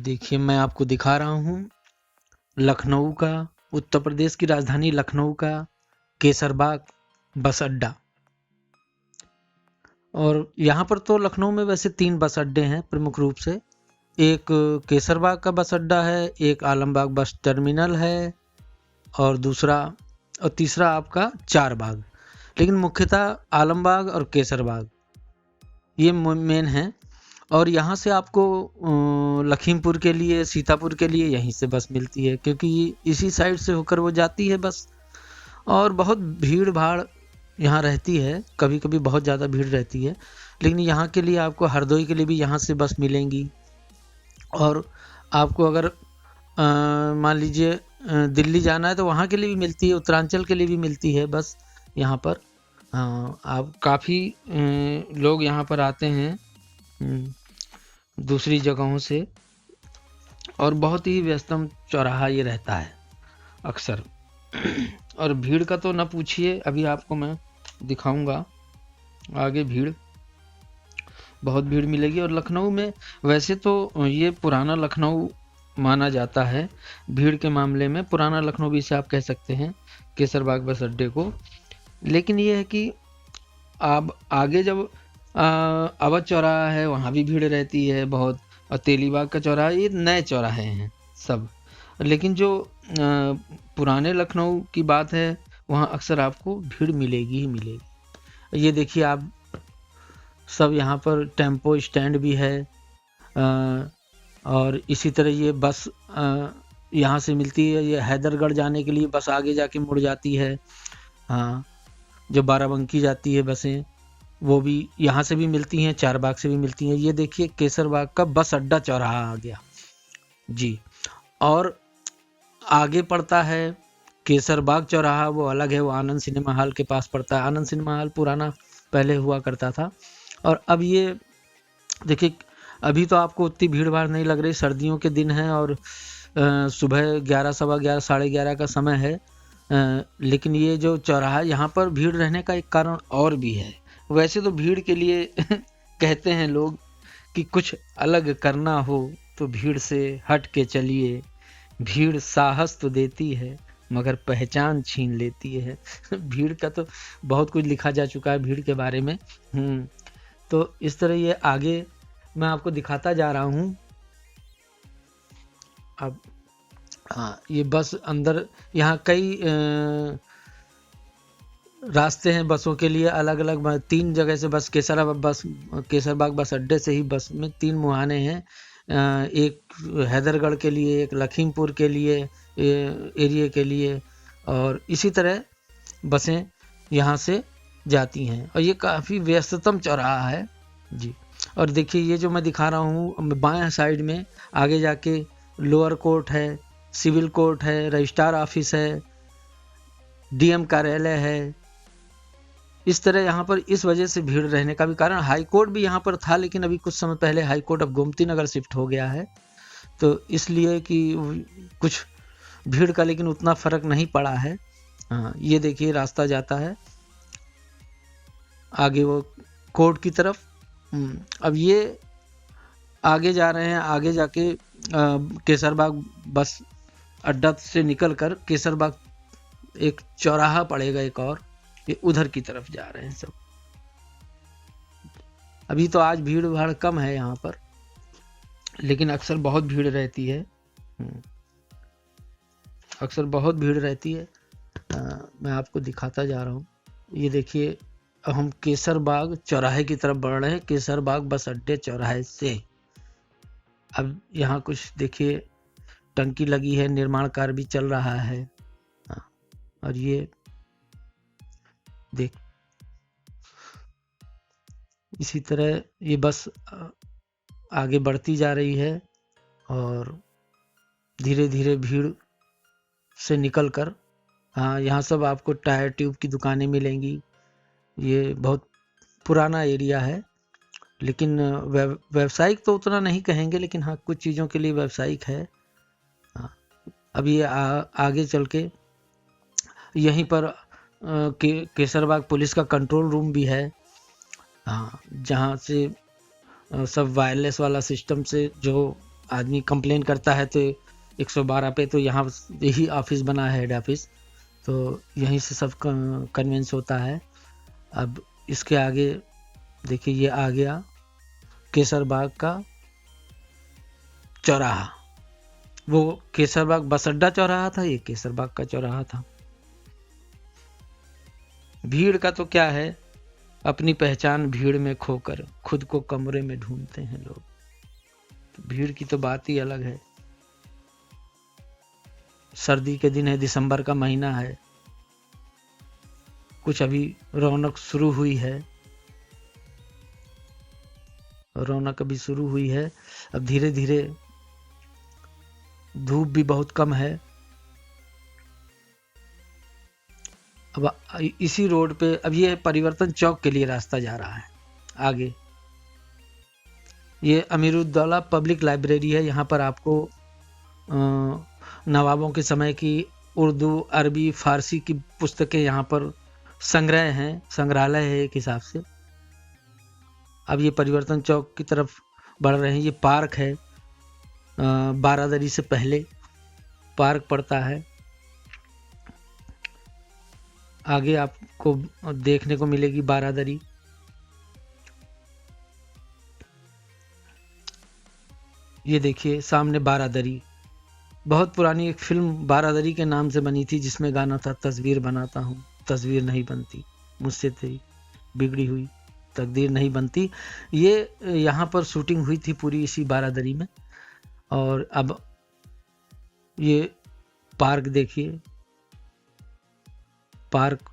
ये देखिए मैं आपको दिखा रहा हूँ लखनऊ का, उत्तर प्रदेश की राजधानी लखनऊ का केसरबाग बस अड्डा। और यहाँ पर तो लखनऊ में वैसे 3 बस अड्डे हैं प्रमुख रूप से। एक केसरबाग का बस अड्डा है, एक आलमबाग बस टर्मिनल है और तीसरा आपका चारबाग। लेकिन मुख्यतः आलमबाग और केसरबाग ये मेन है। और यहाँ से आपको लखीमपुर के लिए, सीतापुर के लिए यहीं से बस मिलती है, क्योंकि इसी साइड से होकर वो जाती है बस। और बहुत भीड़ भाड़ यहाँ रहती है, कभी कभी बहुत ज़्यादा भीड़ रहती है। लेकिन यहाँ के लिए आपको हरदोई के लिए भी यहाँ से बस मिलेंगी। और आपको अगर मान लीजिए दिल्ली जाना है तो वहाँ के लिए भी मिलती है, उत्तरांचल के लिए भी मिलती है बस यहाँ पर। आप काफ़ी लोग यहाँ पर आते हैं दूसरी जगहों से। और बहुत ही व्यस्तम चौराहा ये रहता है अक्सर। और भीड़ का तो ना पूछिए, अभी आपको मैं दिखाऊंगा आगे। बहुत भीड़ मिलेगी। और लखनऊ में वैसे तो ये पुराना लखनऊ माना जाता है, भीड़ के मामले में पुराना लखनऊ भी इसे आप कह सकते हैं केसरबाग बस अड्डे को। लेकिन ये है कि अब आगे जब अवध चौराहा है वहाँ भी भीड़ रहती है बहुत, और तेलीबाग का चौराहा, ये नए चौराहे हैं सब। लेकिन जो पुराने लखनऊ की बात है वहाँ अक्सर आपको भीड़ मिलेगी ही मिलेगी। ये देखिए आप सब, यहाँ पर टेम्पो स्टैंड भी है। और इसी तरह ये बस यहाँ से मिलती है। ये हैदरगढ़ जाने के लिए बस आगे जाके मुड़ जाती है। हाँ, जो बाराबंकी जाती है बसें वो भी यहाँ से भी मिलती हैं, चारबाग से भी मिलती हैं। ये देखिए केसरबाग का बस अड्डा चौराहा आ गया जी। और आगे पड़ता है केसरबाग चौराहा, वो अलग है, वो आनंद सिनेमा हॉल के पास पड़ता है। आनंद सिनेमा हॉल पुराना पहले हुआ करता था। और अब ये देखिए, अभी तो आपको उतनी भीड़ भाड़ नहीं लग रही, सर्दियों के दिन हैं और सुबह 11, सवा 11, साढ़े 11 का समय है। लेकिन ये जो चौराहा, यहाँ पर भीड़ रहने का एक कारण और भी है। वैसे तो भीड़ के लिए कहते हैं लोग कि कुछ अलग करना हो तो भीड़ से हट के चलिए, भीड़ साहस तो देती है मगर पहचान छीन लेती है। भीड़ का तो बहुत कुछ लिखा जा चुका है भीड़ के बारे में। तो इस तरह ये आगे मैं आपको दिखाता जा रहा हूँ। अब हाँ, ये बस अंदर, यहाँ कई रास्ते हैं बसों के लिए अलग अलग। 3 जगह से बस केसरबाग बस अड्डे से ही बस में 3 मुहाने हैं। एक हैदरगढ़ के लिए, एक लखीमपुर के लिए एरिया के लिए, और इसी तरह बसें यहाँ से जाती हैं। और ये काफ़ी व्यस्ततम चौराहा है जी। और देखिए ये जो मैं दिखा रहा हूँ, बाएं साइड में आगे जाके लोअर कोर्ट है, सिविल कोर्ट है, रजिस्ट्रार ऑफिस है, डीएम कार्यालय है। इस तरह यहाँ पर इस वजह से भीड़ रहने का भी कारण, हाई कोर्ट भी यहाँ पर था, लेकिन अभी कुछ समय पहले हाई कोर्ट अब गोमती नगर शिफ्ट हो गया है, तो इसलिए कि कुछ भीड़ का लेकिन उतना फर्क नहीं पड़ा है। हाँ, ये देखिए रास्ता जाता है आगे वो कोर्ट की तरफ। अब ये आगे जा रहे हैं, आगे जाके केसरबाग बस अड्डा से निकलकर केसरबाग एक चौराहा पड़ेगा एक और, ये उधर की तरफ जा रहे हैं सब। अभी तो आज भीड़ भाड़ कम है यहाँ पर, लेकिन अक्सर बहुत भीड़ रहती है। अक्सर बहुत भीड़ रहती है। मैं आपको दिखाता जा रहा हूँ। ये देखिए हम केसरबाग चौराहे की तरफ बढ़ रहे हैं, केसरबाग बस अड्डे चौराहे से। अब यहाँ कुछ देखिए टंकी लगी है, निर्माण कार्य भी चल रहा है। और ये देख, इसी तरह ये बस आगे बढ़ती जा रही है और धीरे धीरे भीड़ से निकलकर, हाँ, यहाँ सब आपको टायर ट्यूब की दुकानें मिलेंगी। ये बहुत पुराना एरिया है, लेकिन व्यावसायिक तो उतना नहीं कहेंगे, लेकिन हाँ कुछ चीज़ों के लिए व्यावसायिक है। हाँ, अब ये आगे चल के यहीं पर केसरबाग पुलिस का कंट्रोल रूम भी है। हाँ, जहाँ से सब वायरलेस वाला सिस्टम से जो आदमी कंप्लेन करता है तो 112 पे, तो यहाँ यही ऑफिस बना है, हेड ऑफिस, तो यहीं से सब कन्वेंस होता है। अब इसके आगे देखिए, ये आ गया केसरबाग का चौराहा। वो केसरबाग बस अड्डा चौराहा था, ये केसरबाग का चौराहा था। भीड़ का तो क्या है, अपनी पहचान भीड़ में खोकर खुद को कमरे में ढूंढते हैं लोग। तो भीड़ की तो बात ही अलग है। सर्दी के दिन है, दिसंबर का महीना है, कुछ अभी रौनक शुरू हुई है, रौनक अभी शुरू हुई है। अब धीरे धीरे धूप भी बहुत कम है। अब इसी रोड पे अब ये परिवर्तन चौक के लिए रास्ता जा रहा है आगे। ये अमीरुद्दौला पब्लिक लाइब्रेरी है। यहाँ पर आपको नवाबों के समय की उर्दू, अरबी, फारसी की पुस्तकें यहाँ पर संग्रह हैं, संग्रहालय है एक हिसाब से। अब ये परिवर्तन चौक की तरफ बढ़ रहे हैं। ये पार्क है, बारादरी से पहले पार्क पड़ता है। आगे आपको देखने को मिलेगी बारादरी। ये देखिए सामने बारादरी। बहुत पुरानी एक फिल्म बारादरी के नाम से बनी थी, जिसमें गाना था तस्वीर बनाता हूँ तस्वीर नहीं बनती, मुझसे तेरी बिगड़ी हुई तकदीर नहीं बनती। ये यहाँ पर शूटिंग हुई थी पूरी इसी बारादरी में। और अब ये पार्क देखिए, पार्क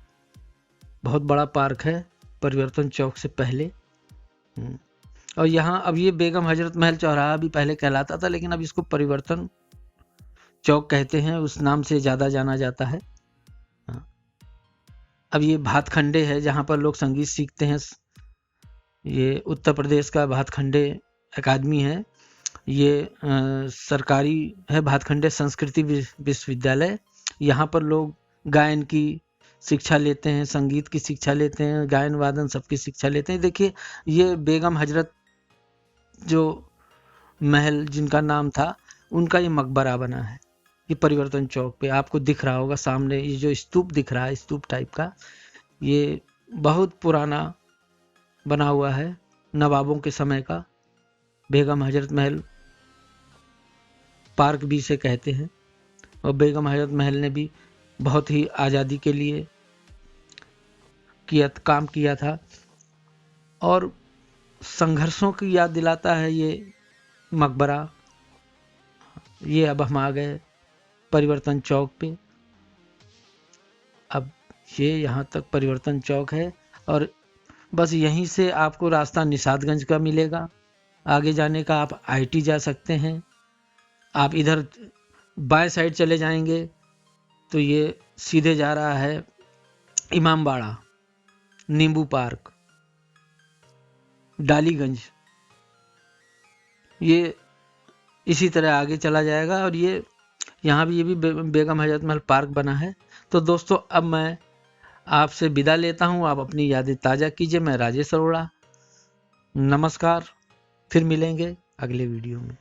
बहुत बड़ा पार्क है परिवर्तन चौक से पहले। और यहाँ अब ये बेगम हजरत महल चौराहा भी पहले कहलाता था, लेकिन अब इसको परिवर्तन चौक कहते हैं, उस नाम से ज़्यादा जाना जाता है। अब ये भातखंडे है, जहाँ पर लोग संगीत सीखते हैं। ये उत्तर प्रदेश का भातखंडे अकादमी है। ये सरकारी है, भातखंडे संस्कृति विश्वविद्यालय। यहाँ पर लोग गायन की शिक्षा लेते हैं, संगीत की शिक्षा लेते हैं, गायन वादन सबकी शिक्षा लेते हैं। देखिए ये बेगम हजरत जो महल जिनका नाम था, उनका ये मकबरा बना है। ये परिवर्तन चौक पे आपको दिख रहा होगा सामने, ये जो स्तूप दिख रहा है, स्तूप टाइप का, ये बहुत पुराना बना हुआ है, नवाबों के समय का। बेगम हजरत महल पार्क भी इसे कहते हैं। और बेगम हजरत महल ने भी बहुत ही आज़ादी के लिए काम किया था, और संघर्षों की याद दिलाता है ये मकबरा। ये अब हम आ गए परिवर्तन चौक पे। अब ये यहाँ तक परिवर्तन चौक है, और बस यहीं से आपको रास्ता निषादगंज का मिलेगा आगे जाने का। आप आईटी जा सकते हैं। आप इधर बाएं साइड चले जाएंगे तो ये सीधे जा रहा है इमामबाड़ा, नींबू पार्क, डालीगंज। ये इसी तरह आगे चला जाएगा। और ये यहाँ भी, ये भी बेगम हजरत महल पार्क बना है। तो दोस्तों अब मैं आपसे विदा लेता हूँ। आप अपनी यादें ताज़ा कीजिए। मैं राजेश अरोड़ा, नमस्कार। फिर मिलेंगे अगले वीडियो में।